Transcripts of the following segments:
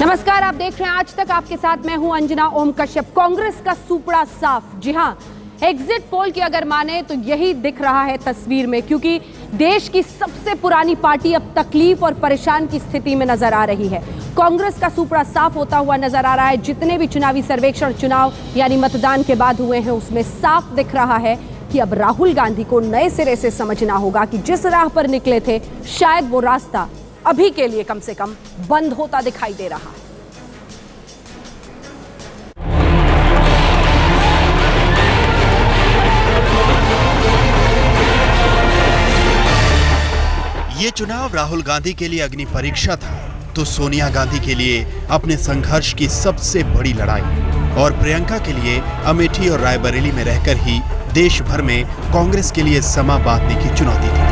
नमस्कार, आप देख रहे हैं आज तक। आपके साथ मैं हूं अंजना ओम कश्यप। कांग्रेस का सुपड़ा साफ। जी हां, एग्जिट पोल की अगर माने तो यही दिख रहा है तस्वीर में, क्योंकि देश की सबसे पुरानी पार्टी अब तकलीफ और परेशान की स्थिति में नजर आ रही है। कांग्रेस का सुपड़ा साफ होता हुआ नजर आ रहा है। जितने भी चुनावी सर्वेक्षण चुनाव यानी मतदान के बाद हुए हैं, उसमें साफ दिख रहा है कि अब राहुल गांधी को नए सिरे से समझना होगा कि जिस राह पर निकले थे, शायद वो रास्ता अभी के लिए कम से कम बंद होता दिखाई दे रहा है। ये चुनाव राहुल गांधी के लिए अग्नि परीक्षा था, तो सोनिया गांधी के लिए अपने संघर्ष की सबसे बड़ी लड़ाई, और प्रियंका के लिए अमेठी और रायबरेली में रहकर ही देश भर में कांग्रेस के लिए समा बांधने की चुनौती थी।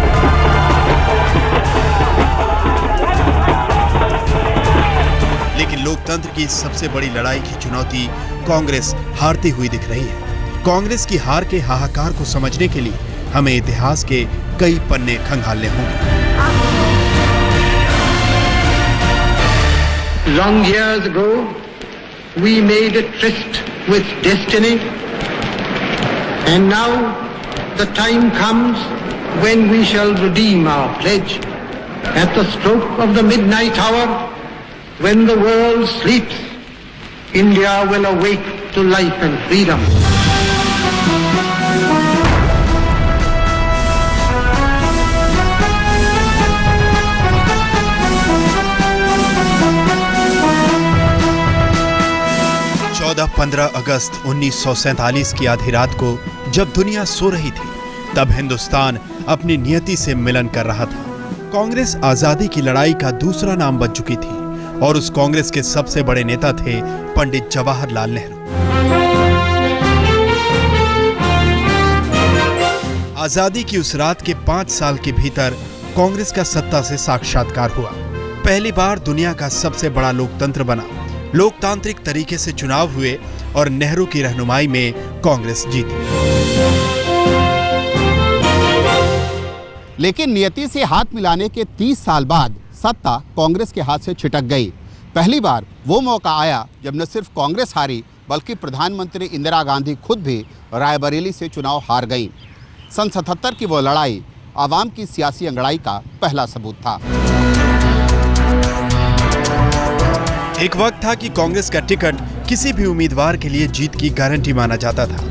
लेकिन लोकतंत्र की सबसे बड़ी लड़ाई की चुनौती कांग्रेस हारती हुई दिख रही है। कांग्रेस की हार के हाहाकार को समझने के लिए हमें इतिहास के कई पन्ने खंगालने होंगे। Long years ago, we made a tryst with destiny, and now the time comes when we shall redeem our pledge. At the stroke of the midnight hour, when the world sleeps, India will awake to life and freedom. चौदह 15 अगस्त 1947 की आधी रात को जब दुनिया सो रही थी, तब हिंदुस्तान अपनी नियति से मिलन कर रहा था। कांग्रेस आजादी की लड़ाई का दूसरा नाम बन चुकी थी, और उस कांग्रेस के सबसे बड़े नेता थे पंडित जवाहरलाल नेहरू। आजादी की उस रात के 5 साल के भीतर कांग्रेस का सत्ता से साक्षात्कार हुआ। पहली बार दुनिया का सबसे बड़ा लोकतंत्र बना, लोकतांत्रिक तरीके से चुनाव हुए और नेहरू की रहनुमाई में कांग्रेस जीती। लेकिन नियति से हाथ मिलाने के 30 साल बाद सत्ता कांग्रेस के हाथ से छिटक गई। पहली बार वो मौका आया जब न सिर्फ कांग्रेस हारी, बल्कि प्रधानमंत्री इंदिरा गांधी खुद भी रायबरेली से चुनाव हार गईं। सन 77 की वो लड़ाई आवाम की सियासी अंगड़ाई का पहला सबूत था। एक वक्त था कि कांग्रेस का टिकट किसी भी उम्मीदवार के लिए जीत की गारंटी माना जाता था।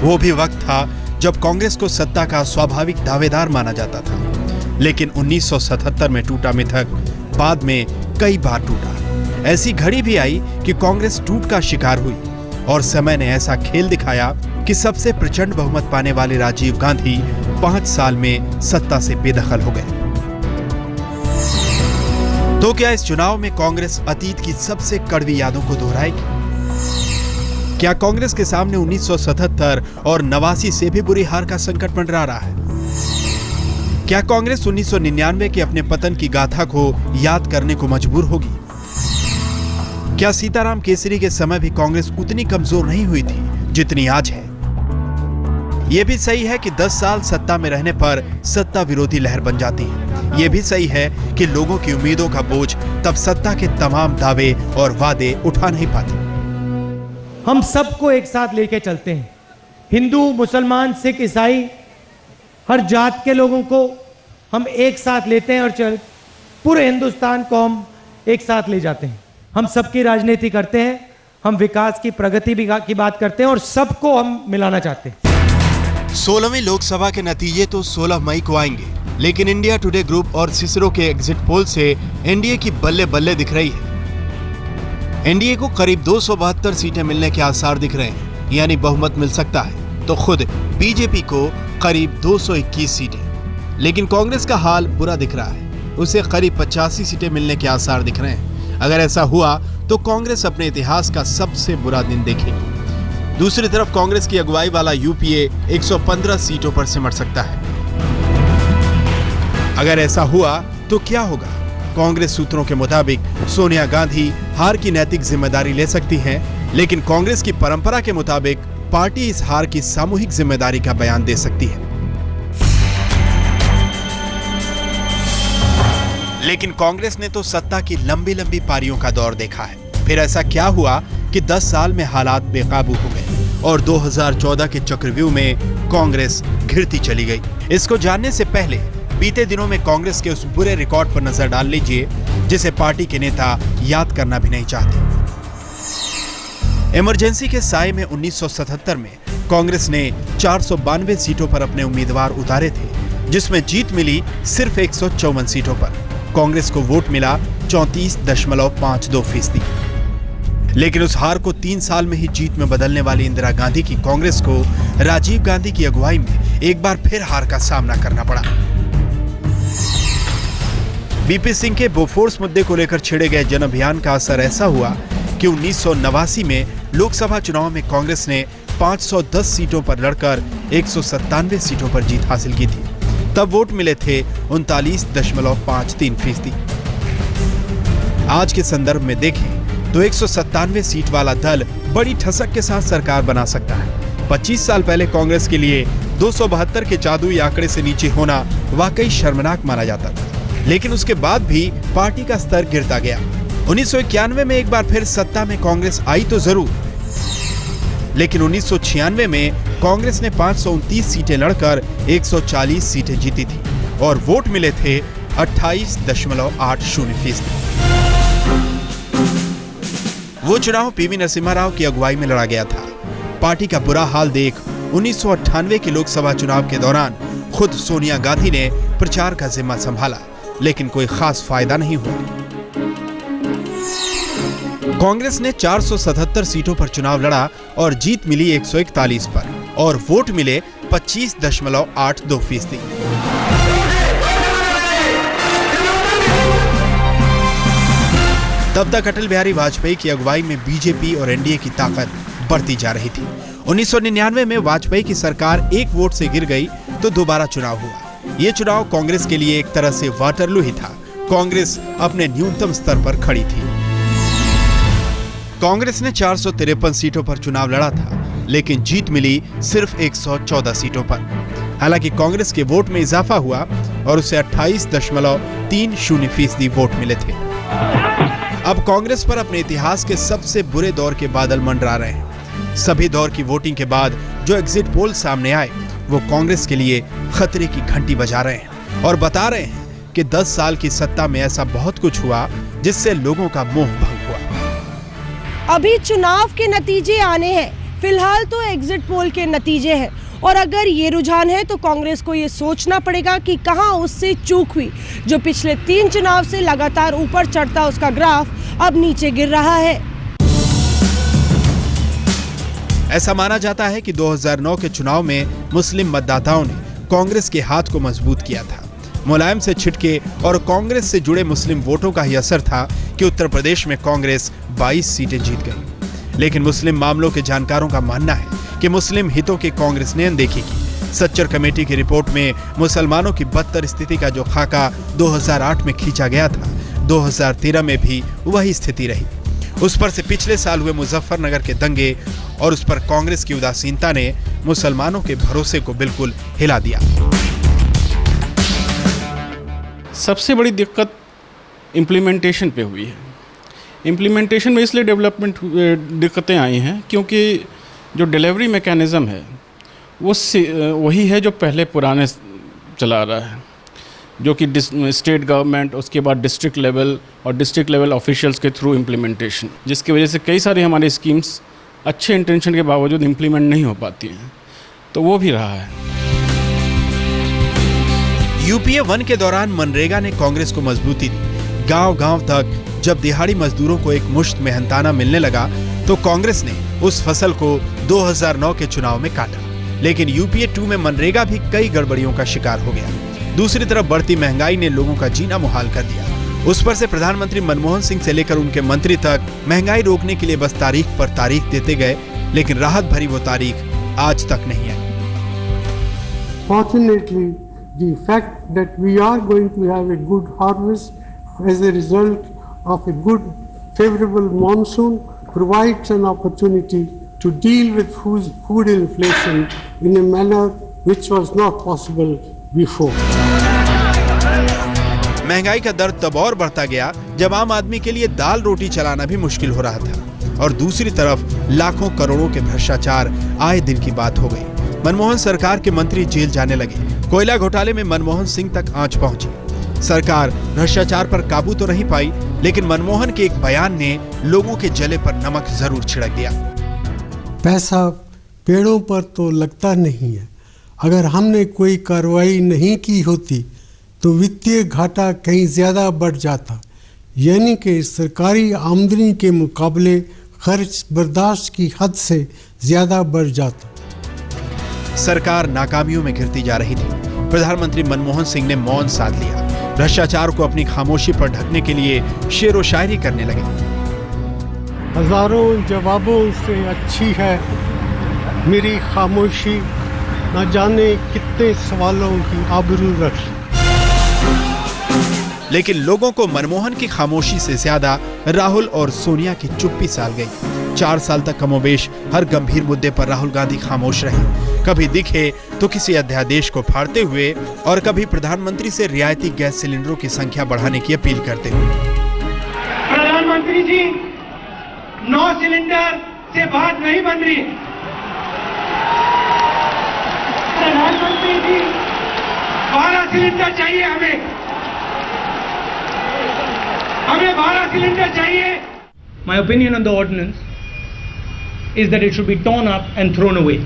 वो भी वक्त था जब कांग्रेस को सत्ता का स्वाभाविक दावेदार माना जाता था। लेकिन 1977 में टूटा मिथक बाद में कई बार टूटा। ऐसी घड़ी भी आई कि कांग्रेस टूट का शिकार हुई, और समय ने ऐसा खेल दिखाया कि सबसे प्रचंड बहुमत पाने वाले राजीव गांधी 5 साल में सत्ता से बेदखल हो गए। तो क्या इस चुनाव में कांग्रेस अतीत की सबसे कड़वी यादों को दोहराएगी? क्या कांग्रेस के सामने 1977 और 89 से भी बुरी हार का संकट मंडरा रहा है? क्या कांग्रेस 1999 के अपने पतन की गाथा को याद करने को मजबूर होगी? क्या सीताराम केसरी के समय भी कांग्रेस उतनी कमजोर नहीं हुई थी जितनी आज है? यह भी सही है कि 10 साल सत्ता में रहने पर सत्ता विरोधी लहर बन जाती है। यह भी सही है कि लोगों की उम्मीदों का बोझ तब सत्ता के तमाम दावे और वादे उठा नहीं पाते। हम सबको एक साथ लेके चलते हैं। हिंदू, मुसलमान, सिख, ईसाई, हर जात के लोगों को हम एक साथ लेते हैं और पूरे हिंदुस्तान को हम एक साथ ले जाते हैं। हम सबकी राजनीति करते हैं, हम विकास की, प्रगति की बात करते हैं, और सबको हम मिलाना चाहते हैं। 16वीं लोकसभा के नतीजे तो 16 मई को आएंगे, लेकिन इंडिया टुडे ग्रुप और सिसरो के एग्जिट पोल से एनडीए की बल्ले बल्ले दिख रही है। एनडीए को करीब 272 सीटें मिलने के आसार दिख रहे हैं, यानी बहुमत मिल सकता है। तो खुद बीजेपी को करीब 221 सीटें। लेकिन कांग्रेस का हाल बुरा दिख रहा है, उसे करीब 85 सीटें मिलने के आसार दिख रहे हैं। अगर ऐसा हुआ तो कांग्रेस अपने इतिहास का सबसे बुरा दिन देखेगी। दूसरी तरफ कांग्रेस की अगुवाई वाला यूपीए 115 सीटों पर सिमट सकता है। अगर ऐसा हुआ तो क्या होगा? कांग्रेस सूत्रों के मुताबिक सोनिया गांधी हार की नैतिक जिम्मेदारी ले सकती हैं, लेकिन कांग्रेस की परंपरा के मुताबिक पार्टी इस हार की सामूहिक जिम्मेदारी का बयान दे सकती है। लेकिन कांग्रेस ने तो सत्ता की लंबी लंबी पारियों का दौर देखा है। फिर ऐसा क्या हुआ कि 10 साल में हालात बेकाबू हो गए और 2014 के चक्रव्यूह में कांग्रेस घिरती चली गई। इसको जानने से पहले बीते दिनों में कांग्रेस के उस बुरे रिकॉर्ड पर नजर डाल लीजिए जिसे पार्टी के नेता याद करना भी नहीं चाहते। इमरजेंसी के साए में 1977 में कांग्रेस ने 492 सीटों पर अपने उम्मीदवार उतारे थे, जिसमें जीत मिली सिर्फ 154 सीटों पर। कांग्रेस को वोट मिला 34.52%। लेकिन उस हार को 3 साल में ही जीत में बदलने वाली इंदिरा गांधी की कांग्रेस को राजीव गांधी की अगुवाई में एक बार फिर हार का सामना करना पड़ा। बीपी सिंह के बोफोर्स मुद्दे को लेकर छेड़े गए जन अभियान का असर ऐसा हुआ कि 1989 में लोकसभा चुनाव में कांग्रेस ने 510 सीटों पर लड़कर 197 सीटों पर जीत हासिल की थी। तब वोट मिले थे 39.53%। आज के संदर्भ में देखें तो 197 सीट वाला दल बड़ी ठसक के साथ सरकार बना सकता है। 25 साल पहले कांग्रेस के लिए 272 के जादुई आंकड़े से नीचे होना वाकई शर्मनाक माना जाता था, लेकिन उसके बाद भी पार्टी का स्तर गिरता गया। 1991 में एक बार फिर सत्ता में कांग्रेस आई तो जरूर, लेकिन 1996 में कांग्रेस ने 529 सीटें लड़कर 140 सीटें जीती थी और वोट मिले थे 28.80%। वो चुनाव पीवी नरसिम्हा राव की अगुवाई में लड़ा गया था। पार्टी का बुरा हाल देख 1998 के लोकसभा चुनाव के दौरान खुद सोनिया गांधी ने प्रचार का जिम्मा संभाला, लेकिन कोई खास फायदा नहीं हुआ। कांग्रेस ने 477 सीटों पर चुनाव लड़ा और जीत मिली 141 पर और वोट मिले 25.82%। तब तक अटल बिहारी वाजपेयी की अगुवाई में बीजेपी और एनडीए की ताकत बढ़ती जा रही थी। 1999 में वाजपेयी की सरकार एक वोट से गिर गई तो दोबारा चुनाव हुआ। ये चुनाव कांग्रेस के लिए एक तरह से वाटरलू ही था। कांग्रेस अपने न्यूनतम स्तर पर खड़ी थी। कांग्रेस ने 453 सीटों पर चुनाव लड़ा था, लेकिन जीत मिली सिर्फ 114 सीटों पर। हालांकि कांग्रेस के वोट में इजाफा हुआ और उसे 28.30% वोट मिले थे। अब कांग्रेस पर अपने इतिहास के सबसे बुरे दौर के बादल मंडरा रहे हैं। सभी दौर की वोटिंग के बाद जो एग्जिट पोल सामने आए वो कांग्रेस के लिए खतरे की घंटी बजा रहे हैं और बता रहे हैं कि 10 साल की सत्ता में ऐसा बहुत कुछ हुआ जिससे लोगों का मोह भंग हुआ। अभी चुनाव के नतीजे आने हैं, फिलहाल तो एग्जिट पोल के नतीजे हैं और अगर ये रुझान है तो कांग्रेस को ये सोचना पड़ेगा कि कहां उससे चूक हुई। जो पिछले 3 चुनाव से लगातार ऊपर चढ़ता उसका ग्राफ अब नीचे गिर रहा है। ऐसा माना जाता है कि 2009 के चुनाव में मुस्लिम मतदाताओं ने कांग्रेस के हाथ को मजबूत किया था। मुलायम से छिटके और कांग्रेस से जुड़े मुस्लिम वोटों का ही असर था कि उत्तर प्रदेश में कांग्रेस 22 सीटें जीत गई। लेकिन मुस्लिम मामलों के जानकारों का मानना है कि मुस्लिम हितों की कांग्रेस ने अनदेखी की। सच्चर कमेटी की रिपोर्ट में मुसलमानों की बदतर स्थिति का जो खाका 2008 में खींचा गया था, 2013 में भी वही स्थिति रही। उस पर से पिछले साल हुए मुजफ्फरनगर के दंगे और उस पर कांग्रेस की उदासीनता ने मुसलमानों के भरोसे को बिल्कुल हिला दिया। सबसे बड़ी दिक्कत इम्प्लीमेंटेशन पे हुई है। इम्प्लीमेंटेशन में इसलिए डेवलपमेंट दिक्कतें आई हैं क्योंकि जो डिलीवरी मैकेनिज़्म है वो वही है जो पहले पुराने चला रहा है, जो कि स्टेट गवर्नमेंट, उसके बाद डिस्ट्रिक्ट लेवल और डिस्ट्रिक्ट लेवल ऑफिशियल्स के थ्रू इम्प्लीमेंटेशन, जिसकी वजह से कई सारी हमारी स्कीम्स अच्छे इंटेंशन के बावजूद इम्प्लीमेंट नहीं हो पाती हैं, तो वो भी रहा है। यूपीए 1 के दौरान मनरेगा ने कांग्रेस को मजबूती दी। गांव-गांव तक जब दिहाड़ी मजदूरों को एक मुश्त मेहनताना मिलने लगा तो कांग्रेस ने उस फसल को 2009 के चुनाव में काटा। लेकिन यूपीए 2 में मनरेगा भी कई गड़बड़ियों का शिकार हो गया। दूसरी तरफ बढ़ती महंगाई ने लोगों का जीना मुहाल कर दिया। उस पर से प्रधानमंत्री मनमोहन सिंह से लेकर उनके मंत्री तक महंगाई रोकने के लिए बस तारीख पर तारीख देते गए, लेकिन राहत भरी वो तारीख आज तक नहीं आई। Fortunately, the fact that we are going to have a good harvest as a result of a good favorable monsoon provides an opportunity to deal with food inflation in a manner which was not possible before. महंगाई का दर तब और बढ़ता गया जब आम आदमी के लिए दाल रोटी चलाना भी मुश्किल हो रहा था और दूसरी तरफ लाखों करोड़ों के भ्रष्टाचार आए दिन की बात हो गई। मनमोहन सरकार के मंत्री जेल जाने लगे। कोयला घोटाले में मनमोहन सिंह तक आंच पहुंची। सरकार भ्रष्टाचार पर काबू तो नहीं पाई, लेकिन मनमोहन के एक बयान ने लोगों के जले पर नमक जरूर छिड़क दिया। पैसा पेड़ों पर तो लगता नहीं है। अगर हमने कोई कार्रवाई नहीं की होती तो वित्तीय घाटा कहीं ज़्यादा बढ़ जाता, यानी कि सरकारी आमदनी के मुकाबले खर्च बर्दाश्त की हद से ज़्यादा बढ़ जाता। सरकार नाकामियों में घिरती जा रही थी। प्रधानमंत्री मनमोहन सिंह ने मौन साध लिया। भ्रष्टाचार को अपनी खामोशी पर ढकने के लिए शेरो शायरी करने लगे। हजारों जवाबों से अच्छी है मेरी खामोशी, न जाने कितने सवालों की आबरू रख। लेकिन लोगों को मनमोहन की खामोशी से ज्यादा राहुल और सोनिया की चुप्पी साल गई। 4 साल तक कमोबेश हर गंभीर मुद्दे पर राहुल गांधी खामोश रहे। कभी दिखे तो किसी अध्यादेश को फाड़ते हुए और कभी प्रधानमंत्री से रियायती गैस सिलेंडरों की संख्या बढ़ाने की अपील करते हुए। प्रधानमंत्री जी, 9 सिलेंडर से बात नहीं बन रही। प्रधानमंत्री जी, 12 सिलेंडर चाहिए हमें 12 सिलेंडर चाहिए। My opinion on the ordinance is that it should be torn up and thrown away.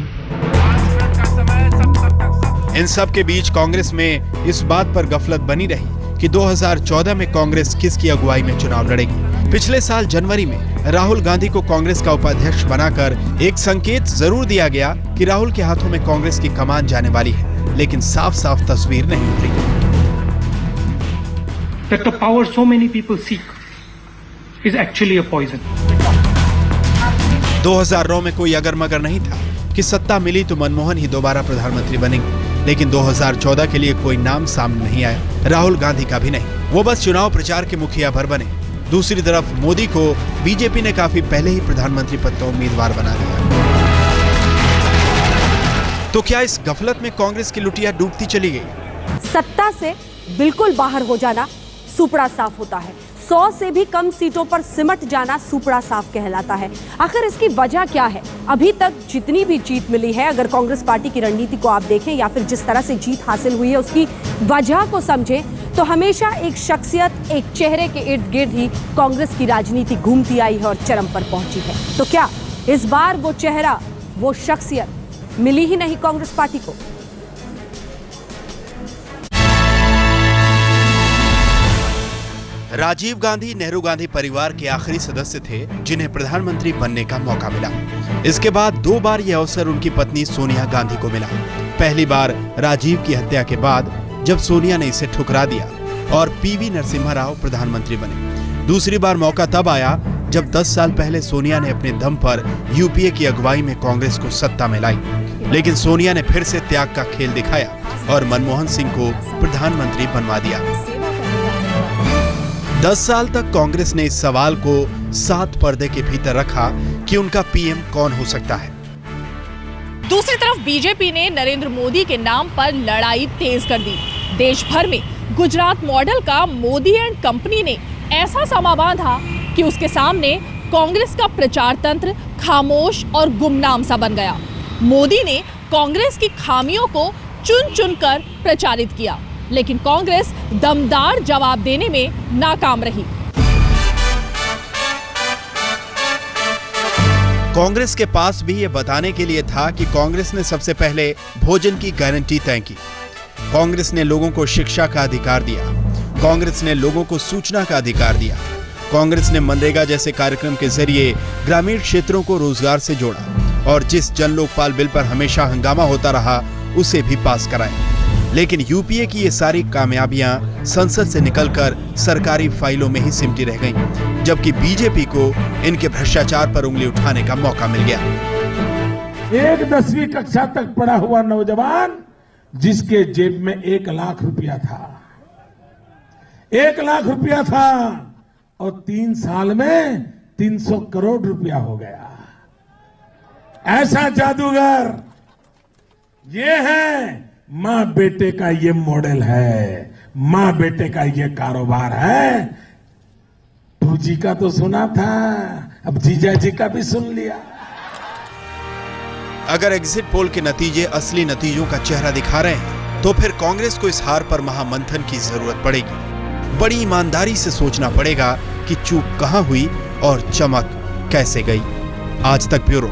इन सब के बीच कांग्रेस में इस बात पर गफलत बनी रही कि 2014 में कांग्रेस किसकी अगुवाई में चुनाव लड़ेगी। पिछले साल जनवरी में राहुल गांधी को कांग्रेस का उपाध्यक्ष बनाकर एक संकेत जरूर दिया गया कि राहुल के हाथों में कांग्रेस की कमान जाने वाली है, लेकिन साफ साफ तस्वीर नहीं उभरी। That the power so many people seek is actually a poison. 2009 में कोई अगर मगर नहीं था कि सत्ता मिली तो मनमोहन ही दोबारा प्रधानमंत्री बनेंगे, लेकिन 2014 के लिए कोई नाम सामने नहीं आया, राहुल गांधी का भी नहीं। वो बस चुनाव प्रचार के मुखिया भर बने। दूसरी तरफ मोदी को बीजेपी ने काफी पहले ही प्रधानमंत्री पद का उम्मीदवार बना दिया। तो क्या इस गफलत में कांग्रेस की लुटिया डूबती चली गई? सत्ता से बिल्कुल बाहर हो जाना सुपड़ा साफ होता है। 100 से भी कम सीटों पर सिमट जाना सुपड़ा साफ कहलाता है। आखिर इसकी वजह क्या है? अभी तक जितनी भी जीत मिली है, अगर कांग्रेस पार्टी की रणनीति को आप देखें या फिर जिस तरह से जीत हासिल हुई है उसकी वजह को समझें, तो हमेशा एक शख्सियत, एक चेहरे के इर्द गिर्द ही कांग्रेस की राजनीति घूमती आई है और चरम पर पहुंची है। तो क्या इस बार वो चेहरा, वो शख्सियत मिली ही नहीं कांग्रेस पार्टी को? राजीव गांधी नेहरू गांधी परिवार के आखिरी सदस्य थे जिन्हें प्रधानमंत्री बनने का मौका मिला। इसके बाद 2 बार यह अवसर उनकी पत्नी सोनिया गांधी को मिला। पहली बार राजीव की हत्या के बाद, जब सोनिया ने इसे ठुकरा दिया और पीवी नरसिम्हा राव प्रधानमंत्री बने। दूसरी बार मौका तब आया जब 10 साल पहले सोनिया ने अपने दम पर यूपीए की अगुवाई में कांग्रेस को सत्ता में लाई, लेकिन सोनिया ने फिर से त्याग का खेल दिखाया और मनमोहन सिंह को प्रधानमंत्री बनवा दिया। 10 साल तक कांग्रेस ने इस सवाल को 7 पर्दे के भीतर रखा कि उनका पीएम कौन हो सकता है। दूसरी तरफ बीजेपी ने नरेंद्र मोदी के नाम पर लड़ाई तेज कर दी। देश भर में गुजरात मॉडल का मोदी एंड कंपनी ने ऐसा समा बांधा कि उसके सामने कांग्रेस का प्रचार तंत्र खामोश और गुमनाम सा बन गया। मोदी ने कांग्रेस की खामियों को चुन चुनकर प्रचारित किया, लेकिन कांग्रेस दमदार जवाब देने में नाकाम रही। कांग्रेस के पास भी ये बताने के लिए था कि कांग्रेस ने सबसे पहले भोजन की गारंटी तय की। कांग्रेस ने लोगों को शिक्षा का अधिकार दिया। कांग्रेस ने लोगों को सूचना का अधिकार दिया। कांग्रेस ने मनरेगा जैसे कार्यक्रम के जरिए ग्रामीण क्षेत्रों को रोजगार से जोड़ा और जिस जन लोकपाल बिल पर हमेशा हंगामा होता रहा उसे भी पास कराया। लेकिन यूपीए की ये सारी कामयाबियां संसद से निकलकर सरकारी फाइलों में ही सिमटी रह गईं, जबकि बीजेपी को इनके भ्रष्टाचार पर उंगली उठाने का मौका मिल गया। एक 10वीं कक्षा तक पढ़ा हुआ नौजवान जिसके जेब में 1 लाख रुपया था, 1 लाख रुपया था और 3 साल में 300 करोड़ रुपया हो गया। ऐसा जादूगर ये है, मां बेटे का ये मॉडल है। माँ बेटे का ये कारोबार है। जी का तो सुना था, अब जीजा जी का भी सुन लिया। अगर एग्जिट पोल के नतीजे असली नतीजों का चेहरा दिखा रहे हैं तो फिर कांग्रेस को इस हार पर महामंथन की जरूरत पड़ेगी। बड़ी ईमानदारी से सोचना पड़ेगा कि चूक कहां हुई और चमक कैसे गई। आज तक ब्यूरो।